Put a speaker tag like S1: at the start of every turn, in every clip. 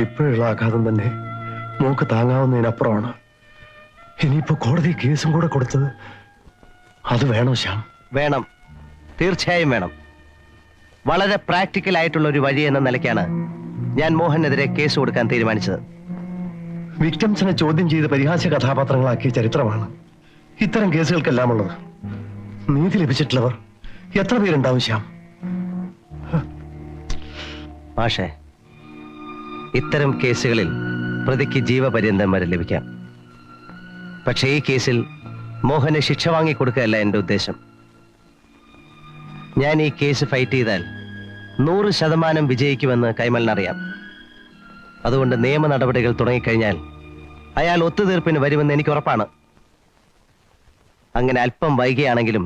S1: ഇപ്പോഴുള്ള ആഘാതം തന്നെ മോക്ക് താങ്ങാവുന്നതിനപ്പുറമാണ്. ഇനിയിപ്പോ കോടതി കേസും കൂടെ കൊടുത്തത് അത് വേണോ ശ്യാം?
S2: വേണം, തീർച്ചയായും വേണം. വളരെ പ്രാക്ടിക്കൽ ആയിട്ടുള്ള ഒരു വഴി എന്ന നിലയ്ക്കാണ് ഞാൻ മോഹനെതിരെ കേസ് കൊടുക്കാൻ തീരുമാനിച്ചത്.
S1: വിക്ടിംസിനെ ചോദ്യം ചെയ്ത് പരിഹാസ്യ കഥാപാത്രങ്ങളാക്കിയ ചരിത്രമാണ് ഇത്തരം കേസുകൾക്കെല്ലാം ഉള്ളത്. നീതി ലഭിച്ചിട്ടുള്ളവർ എത്ര പേരുണ്ടാവും ശ്യാം?
S2: മാഷേ, ഇത്തരം കേസുകളിൽ പ്രതിക്ക് ജീവപര്യന്തം വരെ ലഭിക്കാം. പക്ഷേ ഈ കേസിൽ മോഹന് ശിക്ഷ വാങ്ങിക്കൊടുക്കുകയല്ല എന്റെ ഉദ്ദേശം. ഞാൻ ഈ കേസ് ഫൈറ്റ് ചെയ്താൽ 100% വിജയിക്കുമെന്ന് കൈമലിനറിയാം. അതുകൊണ്ട് നിയമ നടപടികൾ തുടങ്ങിക്കഴിഞ്ഞാൽ അയാൾ ഒത്തുതീർപ്പിന് വരുമെന്ന് എനിക്ക് ഉറപ്പാണ്. അങ്ങനെ അല്പം വൈകിയാണെങ്കിലും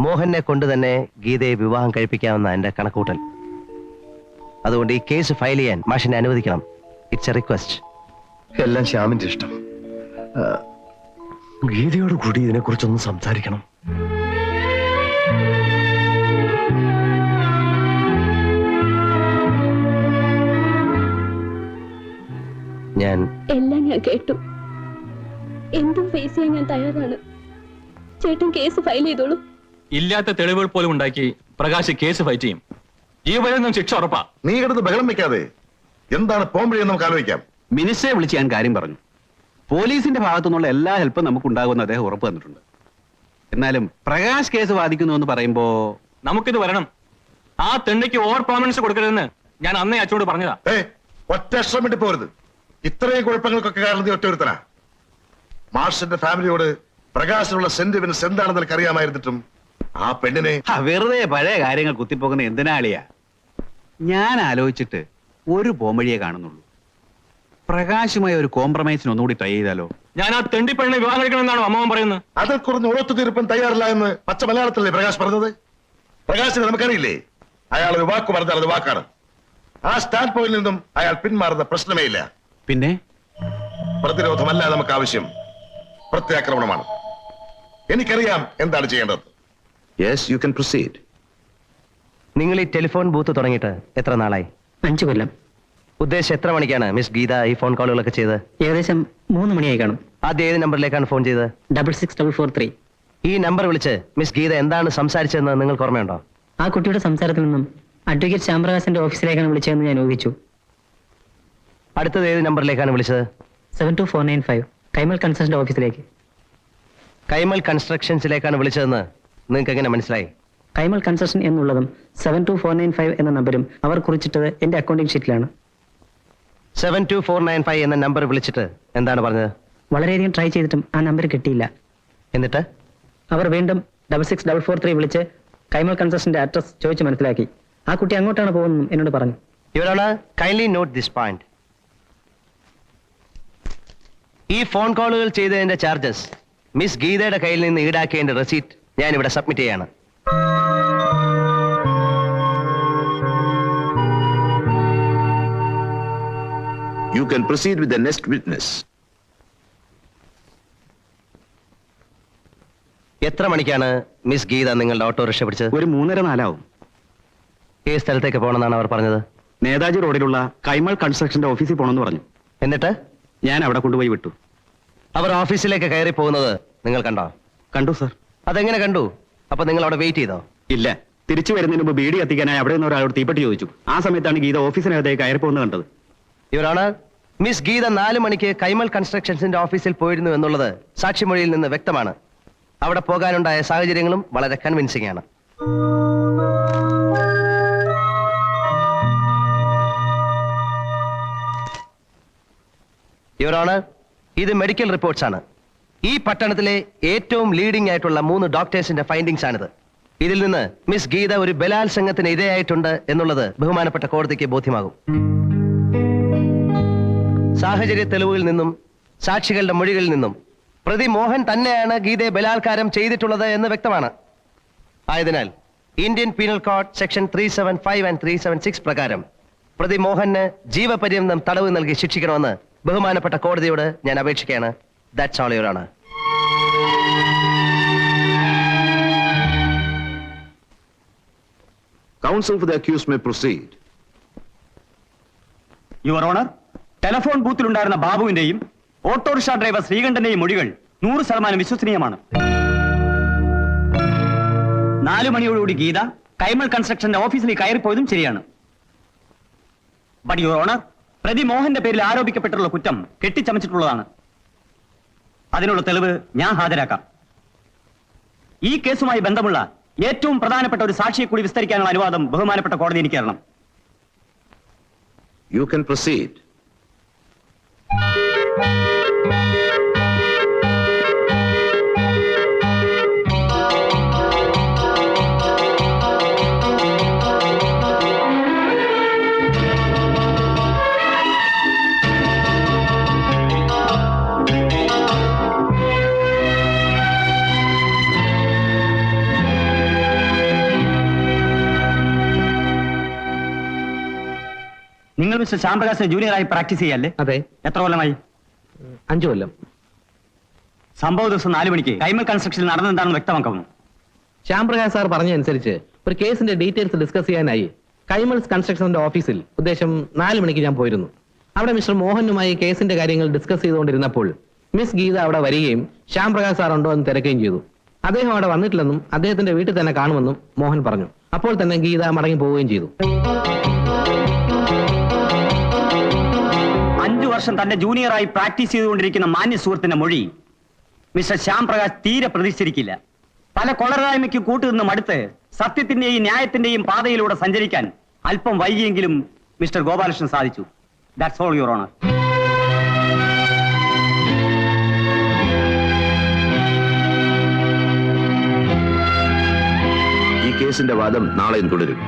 S2: മോഹനെ കൊണ്ട് തന്നെ ഗീതയെ വിവാഹം കഴിപ്പിക്കാമെന്ന എന്റെ കണക്കൂട്ടൽ. അതുകൊണ്ട് ഈ കേസ് ഫയൽ ചെയ്യാൻ മാഷിനെ അനുവദിക്കണം. It's A request.
S1: എല്ലാം ശ്യാമിന്റെ ഇഷ്ടം. ഗീതയോട് കൂടി ഇതിനെക്കുറിച്ചൊന്ന് സംസാരിക്കണം.
S3: എല്ലാം ഞാൻ കേട്ടു. എന്തും ഫേസ് ചെയ്യാൻ ഞാൻ തയ്യാറാണ്. ചേട്ടൻ കേസ് ഫയൽ ചെയ്തോളൂ.
S4: ഇല്ലാത്ത തെളിവുകൾ പോലും ഉണ്ടാക്കി പ്രകാശ് കേസ് ഫൈറ്റ് ചെയ്യും. ജീവപര്യന്തം ശിക്ഷ ഉറപ്പാ.
S5: നീ കിടന്ന് ബഹളം വെക്കാതെ എന്താണ് പോംവഴിയെന്ന് നമുക്ക് ആലോചിക്കാം.
S6: മിനിസ്റ്ററെ വിളിച്ച് ഞാൻ കാര്യം പറഞ്ഞു. പോലീസിന്റെ ഭാഗത്തു നിന്നുള്ള എല്ലാ ഹെൽപ്പും നമുക്ക് ഉണ്ടാകുമെന്ന് അദ്ദേഹം ഉറപ്പ് തന്നിട്ടുണ്ട്. എന്നാലും പ്രകാശ് കേസ് വാദിക്കുന്നു എന്ന് പറയുമ്പോ
S4: നമുക്കിത് വരണം. ആ തെണ്ടിക്ക് ഓവർ പെർഫോമൻസ് കൊടുക്കരുതെന്ന് ഞാൻ അന്നേ അച്ഛനോട് പറഞ്ഞതാ.
S5: ഒറ്റ ശ്രമിട്ട് പോരുത്. ഇത്രയും കുഴപ്പങ്ങൾക്കൊക്കെ കാരണം നീ ഒറ്റൊരുത്തനാ. മാർഷിന്റെ ഫാമിലിയോട് പ്രകാശിനുള്ള സെന്റിമെന്റ്സ് എന്താണെന്ന് നിനക്ക് അറിയാമായിരുന്നിട്ടും ആ പെണ്ണിനെ
S6: വെറുതെ പഴയ കാര്യങ്ങൾ കുത്തിപ്പോകുന്ന എന്തിനാളിയാ? ഞാൻ ആലോചിച്ചിട്ട് ഒരു പോംവഴിയെ കാണുന്നുള്ളൂ. പ്രകാശുമായി ഒരു കോംപ്രമൈസിന് ഒന്നുകൂടി ട്രൈ ചെയ്താലോ?
S4: ഞാൻ ആ തെണ്ടി പെണ്ണിനെ വിവാഹം കഴിക്കണമെന്നാണോ അമ്മാവൻ പറയുന്നത്?
S5: അതിൽ കുറഞ്ഞ് ഒത്തുതീർപ്പൻ തയ്യാറില്ല എന്ന് പച്ച മലയാളത്തിലല്ലേ പ്രകാശ് പറഞ്ഞത്? പ്രകാശിനെ നമുക്കറിയില്ലേ? അയാൾ ഒരു വാക്ക് പറഞ്ഞാൽ അത് വാക്കാണ്. ആ സ്റ്റാൻഡ് പോയിന്റിൽ നിന്നും അയാൾ പിന്മാറുന്ന പ്രശ്നമേ ഇല്ല.
S6: പിന്നെ
S5: പ്രതിരോധമല്ല നമുക്ക് ആവശ്യം, പ്രത്യാക്രമണമാണ്. എനിക്കറിയാം എന്താണ് ചെയ്യേണ്ടത്.
S7: Yes, you can proceed.
S2: നിങ്ങൾ ഈ ടെലിഫോൺ ബൂത്ത് തുടങ്ങിയിട്ട് എത്ര നാളായി?
S8: 5 കൊല്ലം.
S2: ഉദ്ദേശം എത്ര മണിക്കാണ് മിസ് ഗീത ഈ ഫോൺ കോളുകളൊക്കെ ചെയ്തത്?
S8: ഏകദേശം 3 മണിയായി കാണും.
S2: ആദ്യം ഏത് നമ്പറിലേക്കാണ് ഫോൺ ചെയ്തത്?
S8: 66443.
S2: ഈ നമ്പർ വിളിച്ച് മിസ് ഗീത എന്താണ് സംസാരിച്ചതെന്ന് നിങ്ങൾക്ക് ഓർമ്മയുണ്ടോ?
S8: ആ കുട്ടിയുടെ സംസാരത്തിൽ നിന്നും അഡ്വക്കേറ്റ് ശ്യാംപ്രകാശിന്റെ ഓഫീസിലേക്കാണ് വിളിച്ചതെന്ന് ഞാൻ ഊഹിച്ചു.
S2: അടുത്തത് ഏത് നമ്പറിലേക്കാണ് വിളിച്ചത്?
S8: 72495 കൈമൽ കൺസ്ട്രക്ഷന്റെ ഓഫീസിലേക്ക്.
S2: കൈമൽ കൺസ്ട്രക്ഷൻസിലേക്കാണ് വിളിച്ചതെന്ന് നിങ്ങൾക്ക് എങ്ങനെ മനസ്സിലായി?
S8: കൈമൽ കൺസ്ട്രക്ഷൻ എന്നുള്ളതും 72495 എന്ന നമ്പരും അവർ കുറിച്ചിട്ടത് എന്റെ അക്കൗണ്ടിംഗ് ഷീറ്റിലാണ്.
S2: 72495 എന്ന നമ്പർ വിളിച്ചിട്ട് എന്താണ് പറഞ്ഞത്?
S8: വളരെയധികം ട്രൈ ചെയ്തിട്ടും ആ നമ്പർ കിട്ടിയില്ല.
S2: എന്നിട്ട്
S8: അവർ വീണ്ടും 66443 വിളിച്ച് കൈമൽ കൺസ്ട്രക്ഷന്റെ അഡ്രസ് ചോദിച്ച് മനസ്സിലാക്കി. ആ കുട്ടി അങ്ങോട്ടാണ് പോകുന്നതെന്നും എന്നോട് പറഞ്ഞു.
S2: Your honour, kindly note this point. ഈ ഫോൺ കോളുകൾ ചെയ്തതിന്റെ ചാർജസ് മിസ് ഗീതയുടെ കയ്യിൽ നിന്ന് ഈടാക്കിയതിന്റെ റെസീറ്റ് ഞാൻ ഇവിടെ സബ്മിറ്റ് ചെയ്യാണ്.
S7: You can proceed with the next witness.
S2: എത്ര മണിക്കാണ് മിസ് ഗീത നിങ്ങളുടെ ഓട്ടോറിക്ഷ പിടിച്ചത്?
S6: ഒരു 3:30-4 ആവും.
S2: ഏത് സ്ഥലത്തേക്ക് പോകണമെന്നാണ് അവർ പറഞ്ഞത്?
S6: നേതാജി റോഡിലുള്ള കൈമൾ കൺസ്ട്രക്ഷന്റെ ഓഫീസിൽ പോകണമെന്ന് പറഞ്ഞു.
S2: എന്നിട്ട്
S6: ഞാൻ അവിടെ കൊണ്ടുപോയി വിട്ടു.
S2: അവർ ഓഫീസിലേക്ക് കയറി പോകുന്നത് നിങ്ങൾ കണ്ടോ?
S6: കണ്ടു സർ.
S2: അതെങ്ങനെ കണ്ടു? അപ്പൊ നിങ്ങൾ അവിടെ വെയിറ്റ് ചെയ്തോ?
S6: ഇല്ല, തിരിച്ചു വരുന്നതിന് മുമ്പ് ബീഡി കത്തിക്കാനായി അവിടെ നിന്ന് ഒരാളോട് തീപ്പെട്ടി ചോദിച്ചു. ആ സമയത്താണ് ഗീത ഓഫീസിനകത്തേക്ക് കയറി പോകുന്നത് കണ്ടത്.
S2: യുവർ ഓണർ, മിസ് ഗീത 4 മണിക്ക് കൈമൽ കൺസ്ട്രക്ഷൻസിന്റെ ഓഫീസിൽ പോയിരുന്നു എന്നുള്ളത് സാക്ഷിമൊഴിയിൽ നിന്ന് വ്യക്തമാണ്. അവിടെ പോകാനുണ്ടായ സാഹചര്യങ്ങളും വളരെ കൺവിൻസിംഗ് ആണ്. യുവർ ഓണർ, ഇത് മെഡിക്കൽ റിപ്പോർട്ട്സ് ആണ്. ഈ പട്ടണത്തിലെ ഏറ്റവും ലീഡിംഗ് ആയിട്ടുള്ള 3 ഡോക്ടേഴ്സിന്റെ ഫൈൻഡിങ്സ് ആണിത്. ഇതിൽ നിന്ന് മിസ് ഗീത ഒരു ബലാത്സംഗത്തിന് ഇരയായിട്ടുണ്ട് എന്നുള്ളത് ബഹുമാനപ്പെട്ട കോടതിക്ക് ബോധ്യമാകും. സാഹചര്യ തെളിവുകളിൽ നിന്നും സാക്ഷികളുടെ മൊഴികളിൽ നിന്നും പ്രതി മോഹൻ തന്നെയാണ് ഗീതയെ ബലാത്കാരം ചെയ്തിട്ടുള്ളത് എന്ന് വ്യക്തമാണ്. ആയതിനാൽ Indian penal code section 375 and 376 പ്രകാരം പ്രതി മോഹന് ജീവപര്യന്തം തടവ് നൽകി ശിക്ഷിക്കണമെന്ന് ബഹുമാനപ്പെട്ട കോടതിയോട് ഞാൻ അപേക്ഷിക്കുകയാണ്. That's all your honour.
S7: Counsel for the accused may proceed.
S6: Your honour,
S9: telephone ബൂത്തിലുണ്ടായിരുന്ന ബാബുവിന്റെയും ഓട്ടോറിക്ഷ ഡ്രൈവർ ശ്രീകണ്ഠന്റെയും മൊഴികൾ 100% വിശ്വസനീയമാണ്. 4 മണിയോടുകൂടി ഗീത കൈമൾ കൺസ്ട്രക്ഷന്റെ ഓഫീസിൽ കയറിപ്പോയതും ശരിയാണ്. ബട്ട് യുവർ ഓണർ, പ്രതി മോഹന്റെ പേരിൽ ആരോപിക്കപ്പെട്ടുള്ള കുറ്റം കെട്ടിച്ചമച്ചിട്ടുള്ളതാണ്. അതിനുള്ള തെളിവ് ഞാൻ ഹാജരാക്കാം. ഈ കേസുമായി ബന്ധമുള്ള ഏറ്റവും പ്രധാനപ്പെട്ട ഒരു സാക്ഷിയെ കൂടി വിസ്തരിക്കാനുള്ള അനുവാദം ബഹുമാനപ്പെട്ട കോടതി എനിക്ക് തരണം.
S7: You can proceed.
S9: നിങ്ങൾ മിസ്റ്റർ ശ്യാംപ്രകാശിനെ ജൂനിയറായി പ്രാക്ടീസ് ചെയ്യല്ലേ?
S8: അതെ.
S9: എത്ര കൊല്ലമായി?
S8: 5 കൊല്ലം.
S9: സംഭവ ദിവസം 4 മണിക്ക് കൈമൾ കൺസ്ട്രക്ഷനിൽ നടന്നെന്താണെന്ന് വ്യക്തമാക്കാമോ?
S8: ശ്യാംപ്രകാശ് സാർ പറഞ്ഞതനുസരിച്ച് ഒരു കേസിന്റെ ഡീറ്റെയിൽസ് ഡിസ്കസ് ചെയ്യാനായി കൈമൾസ് കൺസ്ട്രക്ഷന്റെ ഓഫീസിൽ ഉദ്ദേശം 4 മണിക്ക് ഞാൻ പോയിരുന്നു. അവിടെ മിസ്റ്റർ മോഹനുമായി കേസിന്റെ കാര്യങ്ങൾ ഡിസ്കസ് ചെയ്തുകൊണ്ടിരുന്നപ്പോൾ മിസ് ഗീത അവിടെ വരികയും ശ്യാംപ്രകാശ് സാർ ഉണ്ടോ എന്ന് തിരക്കുകയും ചെയ്തു. അദ്ദേഹം അവിടെ വന്നിട്ടില്ലെന്നും അദ്ദേഹത്തിന്റെ വീട്ടിൽ തന്നെ കാണുമെന്നും മോഹൻ പറഞ്ഞു. അപ്പോൾ തന്നെ ഗീത മടങ്ങി പോവുകയും ചെയ്തു.
S9: 5 വർഷം തന്റെ ജൂനിയറായി പ്രാക്ടീസ് ചെയ്തുകൊണ്ടിരിക്കുന്ന മാന്യ സുഹൃത്തിന്റെ മൊഴി മിസ്റ്റർ ശ്യാംപ്രകാശ് തീരെ പ്രതീക്ഷിച്ചിരിക്കില്ല. പല കൊളരായ്മയ്ക്ക് കൂട്ടുനിന്ന് മടുത്ത് സത്യത്തിന്റെയും ന്യായത്തിന്റെയും പാതയിലൂടെ സഞ്ചരിക്കാൻ അല്പം വൈകിയെങ്കിലും മിസ്റ്റർ ഗോപാലകൃഷ്ണൻ സാധിച്ചു. That's all your owner.
S7: ഈ കേസിന്റെ വാദം നാളെയും തുടരും.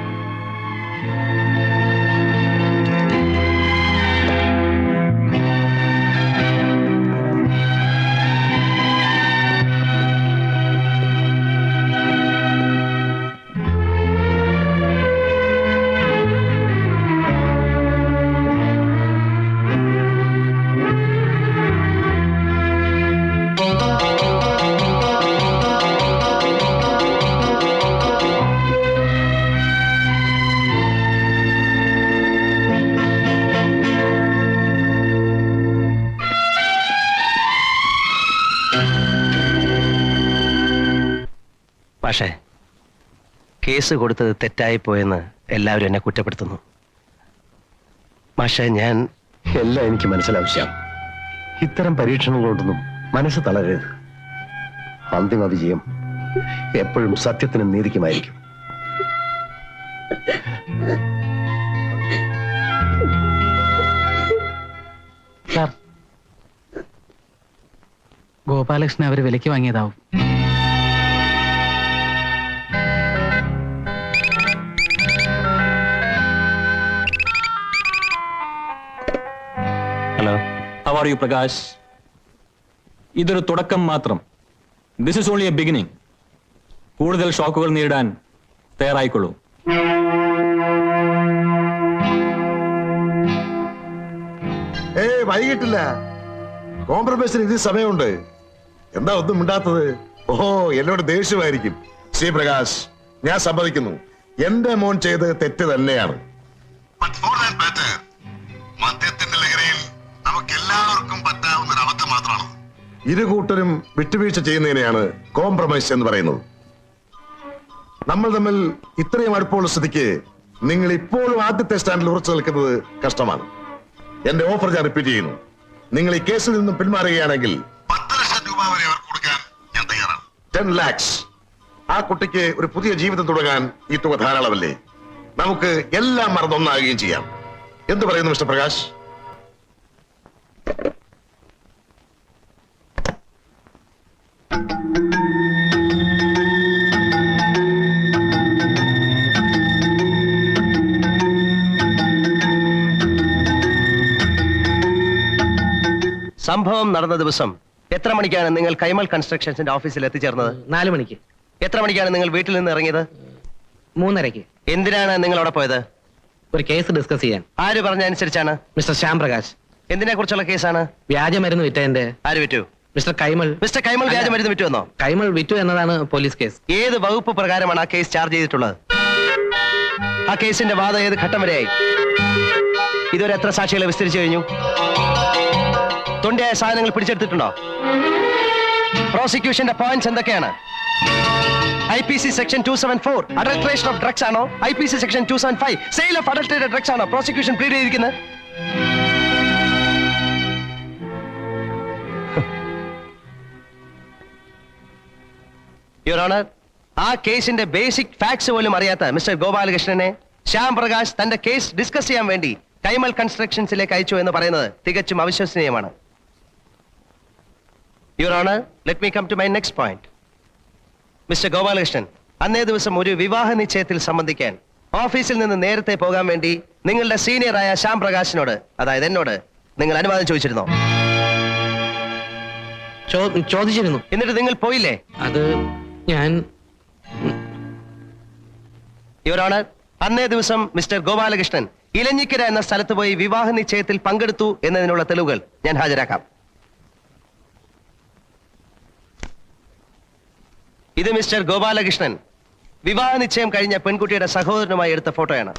S2: പക്ഷേ കേസ് കൊടുത്തത് തെറ്റായി പോയെന്ന് എല്ലാവരും എന്നെ കുറ്റപ്പെടുത്തുന്നു. പക്ഷേ
S1: എല്ലാം എനിക്ക് മനസ്സിലാവശ്യം. ഇത്തരം പരീക്ഷണങ്ങളോടൊന്നും മനസ്സ് തളരരുത്. അന്തിമ വിജയം എപ്പോഴും സത്യത്തിനും നീതിക്കുമായിരിക്കും.
S8: സാർ, ഗോപാലകൃഷ്ണൻ അവര് വിലയ്ക്ക് വാങ്ങിയതാവും.
S2: Hello,
S4: How are you, Prakash? ഇതൊരു തുടക്കം മാത്രം. This is only a beginning. കൂടുതൽ ഷോക്കുകൾ നേരിടാൻ തയ്യാറായിക്കൊള്ളൂ.
S5: വൈകിട്ടില്ല. കോംപ്രമൈസിന് ഇത് സമയമുണ്ട്. എന്താ ഒന്നും മിണ്ടാത്തത്? ഓഹോ, എന്നോട് ദേഷ്യമായിരിക്കും. ശ്രീ പ്രകാശ്, ഞാൻ സമ്മതിക്കുന്നു, എന്റെ മോൻ ചെയ്ത് തെറ്റ് തന്നെയാണ്. മദ്യത്തിന്റെ ലഹരിയിൽ നമുക്ക് എല്ലാവർക്കും പറ്റാവുന്ന ഒരു അബദ്ധം മാത്രമാണ്. ഇരുകൂട്ടരും വിട്ടുവീഴ്ച ചെയ്യുന്നതിനെയാണ് കോംപ്രമൈസ് എന്ന് പറയുന്നത്. നമ്മൾ തമ്മിൽ ഇത്രയും അടുപ്പമുള്ള സ്ഥിതിക്ക് നിങ്ങൾ ഇപ്പോഴും ആദ്യത്തെ സ്റ്റാൻഡിൽ ഉറച്ചു നിൽക്കുന്നത് കഷ്ടമാണ്. എന്റെ ഓഫർ ഞാൻ റിപ്പീറ്റ് ചെയ്യുന്നു. നിങ്ങൾ ഈ കേസിൽ നിന്നും പിന്മാറുകയാണെങ്കിൽ 10 ലക്ഷം രൂപ വരെ അവർ കൊടുക്കാൻ ഞാൻ തയ്യാറാണ്. 10 lakhs. ആ കുട്ടിക്ക് ഒരു പുതിയ ജീവിതം തുടങ്ങാൻ ഈ തുക ധാരാളമല്ലേ? നമുക്ക് എല്ലാം മറന്നൊന്നാകുകയും ചെയ്യാം. എന്ത് പറയുന്നു മിസ്റ്റർ പ്രകാശ്?
S2: സംഭവം നടന്ന ദിവസം എത്ര മണിക്കാണ് നിങ്ങൾ കൈമൾ കൺസ്ട്രക്ഷൻസിന്റെ ഓഫീസിൽ എത്തിച്ചേർന്നത്?
S8: 4 മണിക്ക്.
S2: എത്ര മണിക്കാണ് നിങ്ങൾ വീട്ടിൽ നിന്ന് ഇറങ്ങിയത്?
S8: 3:30.
S2: എന്തിനാണ് നിങ്ങൾ അവിടെ പോയത്?
S8: ഒരു കേസ് ഡിസ്കസ് ചെയ്യാൻ.
S2: ആര് പറഞ്ഞ അനുസരിച്ചാണ്?
S8: മിസ്റ്റർ ശ്യാംപ്രകാശ്.
S2: എന്തിനെ കുറിച്ചുള്ള കേസാണ്?
S8: വ്യാജമരുന്ന് വിറ്റതിന്റെ.
S2: ആര് വിറ്റു?
S8: മിസ്റ്റർ കൈമൾ.
S2: മിസ്റ്റർ കൈമൾ വ്യാജമരുന്ന് വിറ്റുവെന്നോ?
S8: കൈമൾ വിറ്റു എന്നതാണ് പോലീസ് കേസ്.
S2: ഏത് വകുപ്പ് പ്രകാരമാണ് ആ കേസ് ചാർജ് ചെയ്തിട്ടുള്ളത്? ആ കേസിന്റെ വാദം ഏത് ഘട്ടം വരെയായി? ഇതുവരെ എത്ര സാക്ഷികളെ വിസ്തരിച്ചു കഴിഞ്ഞു? തൊണ്ടിയായ സാധനങ്ങൾ പിടിച്ചെടുത്തിട്ടുണ്ടോ? പ്രോസിക്യൂഷന്റെ പോയിന്റ്സ് എന്തൊക്കെയാണ്? IPC section 274 adulteration of drugs ആണോ? IPC section 275 sale of adulterated drugs ആണോ പ്രോസിക്യൂഷൻ പ്ലീഡ് ചെയ്തിരിക്കുന്നത്? യുവർ ഓണർ, ആ കേസിന്റെ ബേസിക് ഫാക്ട്സ് പോലും അറിയാത്ത മിസ്റ്റർ ഗോപാലകൃഷ്ണനെ ശ്യാം പ്രകാശ് തന്റെ കേസ് ഡിസ്കസ് ചെയ്യാൻ വേണ്ടി കൈമൾ കൺസ്ട്രക്ഷൻസിലേക്ക് അയച്ചു എന്ന് പറയുന്നത് തികച്ചും അവിശ്വസനീയമാണ്. Your honour, let me come to my next point. Mister Gopalakrishnan അന്നേ ദിവസം ഒരു വിവാഹ നിശ്ചയത്തിൽ സംബന്ധിക്കാൻ ഓഫീസിൽ നിന്ന് നേരത്തെ പോകാൻ വേണ്ടി നിങ്ങളുടെ സീനിയറായ ശ്യാം പ്രകാശിനോട്, അതായത് എന്നോട്, നിങ്ങൾ അനുവാദം ചോദിച്ചിരുന്നോ?
S8: ചോദിച്ചിരുന്നു.
S2: എന്നിട്ട് നിങ്ങൾ പോയില്ലേ?
S8: അത് ഞാൻ
S2: യുവർ ഓണർ, അന്നേ ദിവസം മിസ്റ്റർ ഗോപാലകൃഷ്ണൻ ഇലഞ്ഞിക്കര എന്ന സ്ഥലത്ത് പോയി വിവാഹ നിശ്ചയത്തിൽ പങ്കെടുത്തു എന്നതിനുള്ള തെളിവുകൾ ഞാൻ ഹാജരാക്കാം. ഇത് മിസ്റ്റർ ഗോപാലകൃഷ്ണൻ വിവാഹ നിശ്ചയം കഴിഞ്ഞ പെൺകുട്ടിയുടെ സഹോദരനുമായി എടുത്ത ഫോട്ടോയാണ്.